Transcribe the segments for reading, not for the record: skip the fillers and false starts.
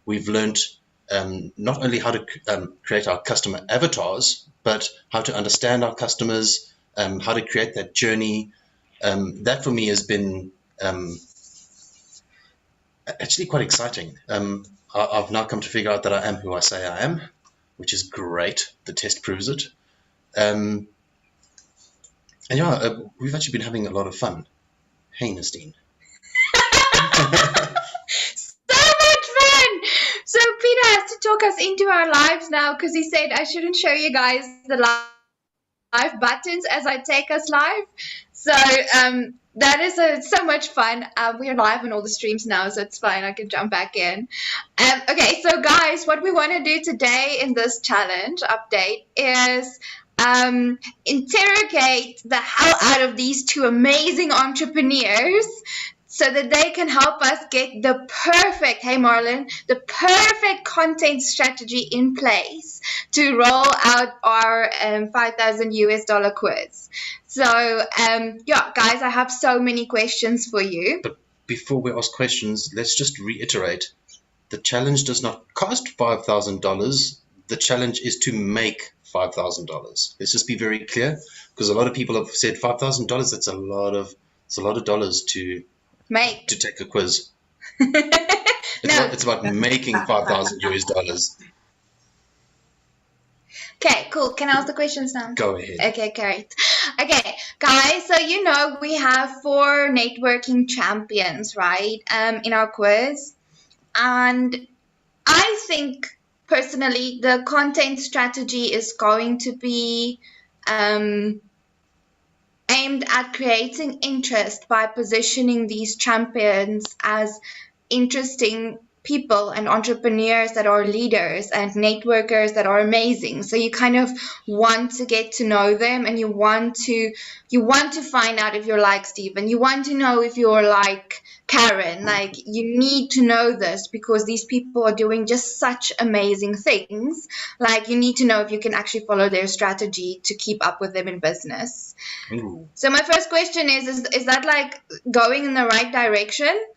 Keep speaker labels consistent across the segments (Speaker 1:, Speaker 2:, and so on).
Speaker 1: we've learned not only how to create our customer avatars, but how to understand our customers, how to create that journey. That for me has been actually quite exciting. I've now come to figure out that I am who I say I am, which is great. The test proves it. And yeah, we've actually been having a lot of fun. Hey, Nastine.
Speaker 2: So much fun! So Peter has to talk us into our lives now because he said I shouldn't show you guys the live buttons as I take us live. So that is so much fun. We're live on all the streams now, so it's fine. I can jump back in. Okay, so guys, what we want to do today in this challenge update is interrogate the hell out of these two amazing entrepreneurs so that they can help us get the perfect, hey Marlon, the perfect content strategy in place to roll out our $5,000 quiz. So, yeah, guys, I have so many questions for you.
Speaker 1: But before we ask questions, let's just reiterate, the challenge does not cost $5,000. The challenge is to make $5,000. Let's just be very clear, because a lot of people have said $5,000. That's a lot of dollars to take a quiz. It's about making $5,000.
Speaker 2: Okay, cool. Can I ask the questions now?
Speaker 1: Go ahead.
Speaker 2: Okay, great. Okay, guys, so we have 4 networking champions, right, in our quiz. And I think, personally, the content strategy is going to be aimed at creating interest by positioning these champions as interesting people and entrepreneurs that are leaders and networkers that are amazing. So you kind of want to get to know them, and you want to find out if you're like Stephen. You want to know if you're like Karen. Like, you need to know this because these people are doing just such amazing things. Like, you need to know if you can actually follow their strategy to keep up with them in business. Ooh. So my first question is that like going in the right direction?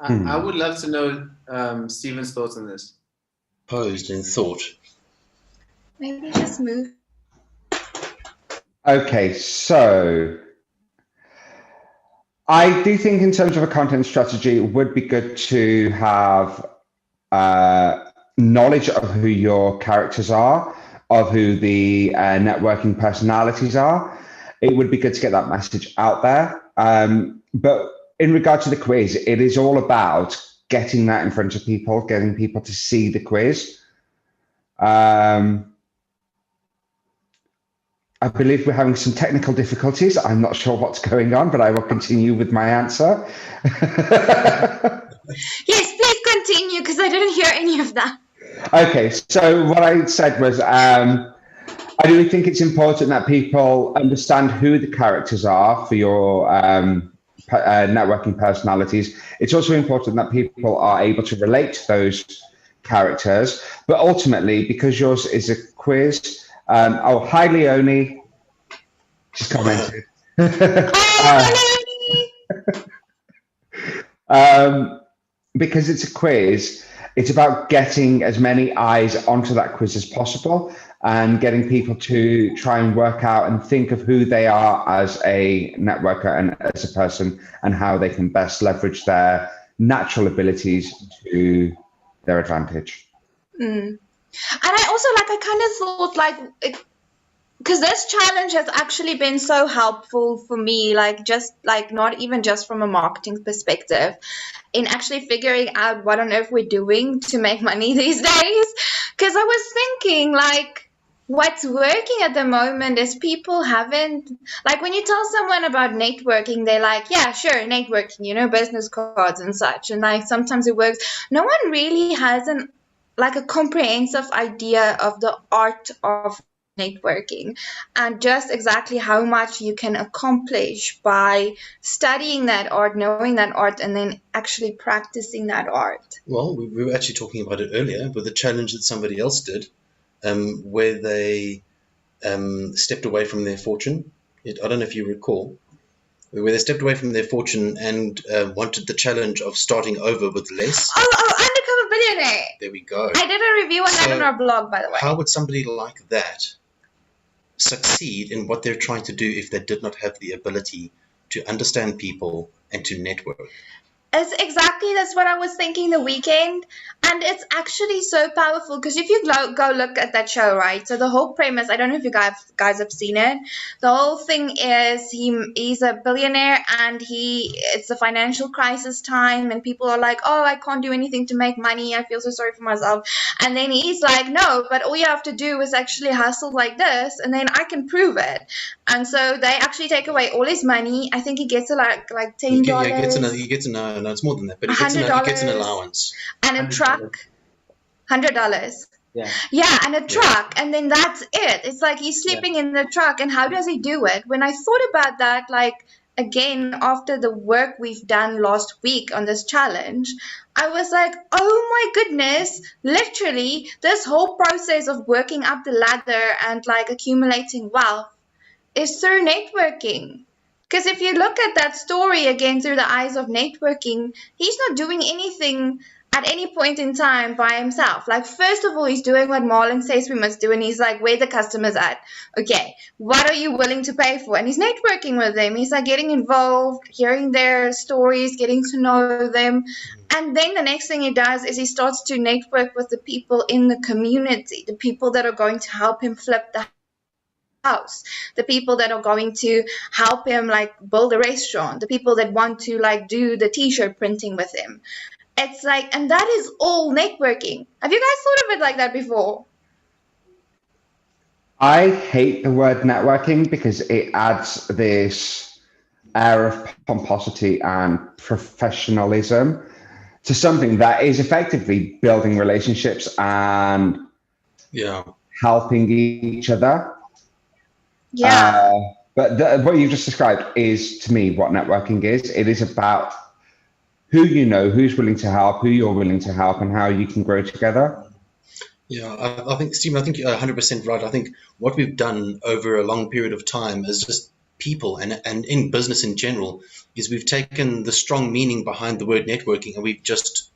Speaker 3: I would love to know Stephen's thoughts on this.
Speaker 1: Posed in thought.
Speaker 2: Maybe just move.
Speaker 4: Okay, so I do think in terms of a content strategy, it would be good to have knowledge of who your characters are, of who the networking personalities are. It would be good to get that message out there. But in regard to the quiz, it is all about getting that in front of people, getting people to see the quiz. I believe we're having some technical difficulties. I'm not sure what's going on, but I will continue with my answer.
Speaker 2: Yes, please continue, because I didn't hear any of that.
Speaker 4: Okay, so what I said was, I do think it's important that people understand who the characters are for your networking personalities. It's also important that people are able to relate to those characters, but ultimately, because yours is a quiz, hi Leonie, she's commented. Because it's a quiz, it's about getting as many eyes onto that quiz as possible and getting people to try and work out and think of who they are as a networker and as a person, and how they can best leverage their natural abilities to their advantage.
Speaker 2: And I kind of thought because this challenge has actually been so helpful for me, not even just from a marketing perspective, in actually figuring out what on earth we're doing to make money these days. Because I was thinking, what's working at the moment is people haven't, when you tell someone about networking, they're like, yeah, sure, networking, business cards and such. And sometimes it works. No one really has a comprehensive idea of the art of networking and just exactly how much you can accomplish by studying that art, knowing that art, and then actually practicing that art.
Speaker 1: Well, we were actually talking about it earlier with the challenge that somebody else did, where they stepped away from their fortune. I don't know if you recall, where they stepped away from their fortune and wanted the challenge of starting over with less.
Speaker 2: Oh, Undercover Billionaire.
Speaker 1: There we go.
Speaker 2: I did a review on that on our blog, by the way.
Speaker 1: How would somebody like that succeed in what they're trying to do if they did not have the ability to understand people and to network?
Speaker 2: That's what I was thinking the weekend. And it's actually so powerful because if you go look at that show, right? So the whole premise, I don't know if you guys have seen it. The whole thing is he's a billionaire and it's a financial crisis time and people are like, oh, I can't do anything to make money. I feel so sorry for myself. And then he's like, no, but all you have to do is actually hustle like this and then I can prove it. And so they actually take away all his money. I think he gets like $10.
Speaker 1: He gets no, it's more than that, but he gets an allowance.
Speaker 2: And a truck. $100. Yeah, and a truck, and then that's it. It's like he's sleeping in the truck, and how does he do it? When I thought about that, like, again, after the work we've done last week on this challenge, I was like, oh my goodness, literally, this whole process of working up the ladder and, like, accumulating wealth is through networking. Because if you look at that story again through the eyes of networking, he's not doing anything at any point in time by himself. Like, first of all, he's doing what Marlon says we must do, and he's like, where the customer's at? Okay, what are you willing to pay for? And he's networking with them. He's like getting involved, hearing their stories, getting to know them. And then the next thing he does is he starts to network with the people in the community, the people that are going to help him flip the house, the people that are going to help him like build a restaurant, the people that want to like do the t-shirt printing with him. It's like, and that is all networking. Have you guys thought of it like that before?
Speaker 4: I hate the word networking because it adds this air of pomposity and professionalism to something that is effectively building relationships and helping each other.
Speaker 2: Yeah.
Speaker 4: But what you just described is, to me, what networking is. It is about who you know, who's willing to help, who you're willing to help, and how you can grow together.
Speaker 1: Yeah, I think, Stephen, you're 100% right. I think what we've done over a long period of time as just people and in business in general is we've taken the strong meaning behind the word networking and we've just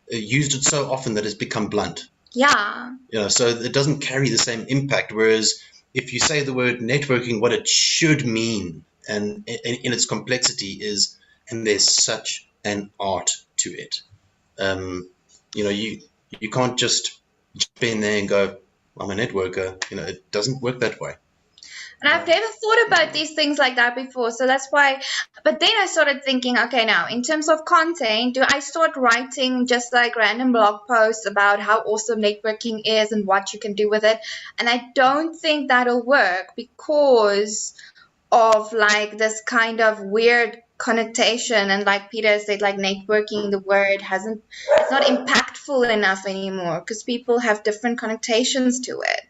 Speaker 1: used it so often that it's become blunt.
Speaker 2: Yeah.
Speaker 1: So it doesn't carry the same impact. Whereas if you say the word networking, what it should mean and in its complexity is, and there's such an art to it. You can't just jump in there and go, I'm a networker. It doesn't work that way.
Speaker 2: And I've never thought about these things like that before. So that's why, but then I started thinking, okay, now in terms of content, do I start writing just like random blog posts about how awesome networking is and what you can do with it? And I don't think that'll work because of like this kind of weird connotation, and like Peter said, like networking, the word it's not impactful enough anymore because people have different connotations to it.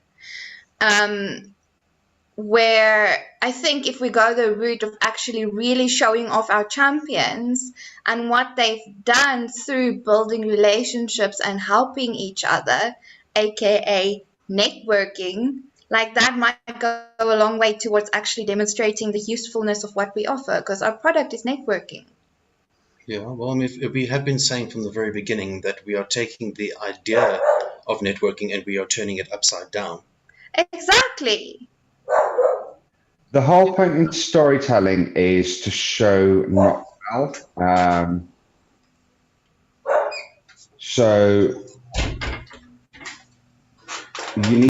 Speaker 2: Where I think if we go the route of actually really showing off our champions and what they've done through building relationships and helping each other, aka networking, like that might go a long way towards actually demonstrating the usefulness of what we offer, because our product is networking.
Speaker 1: Yeah, well, I mean, if we have been saying from the very beginning that we are taking the idea of networking and we are turning it upside down.
Speaker 2: Exactly.
Speaker 4: The whole point in storytelling is to show, not tell. So you need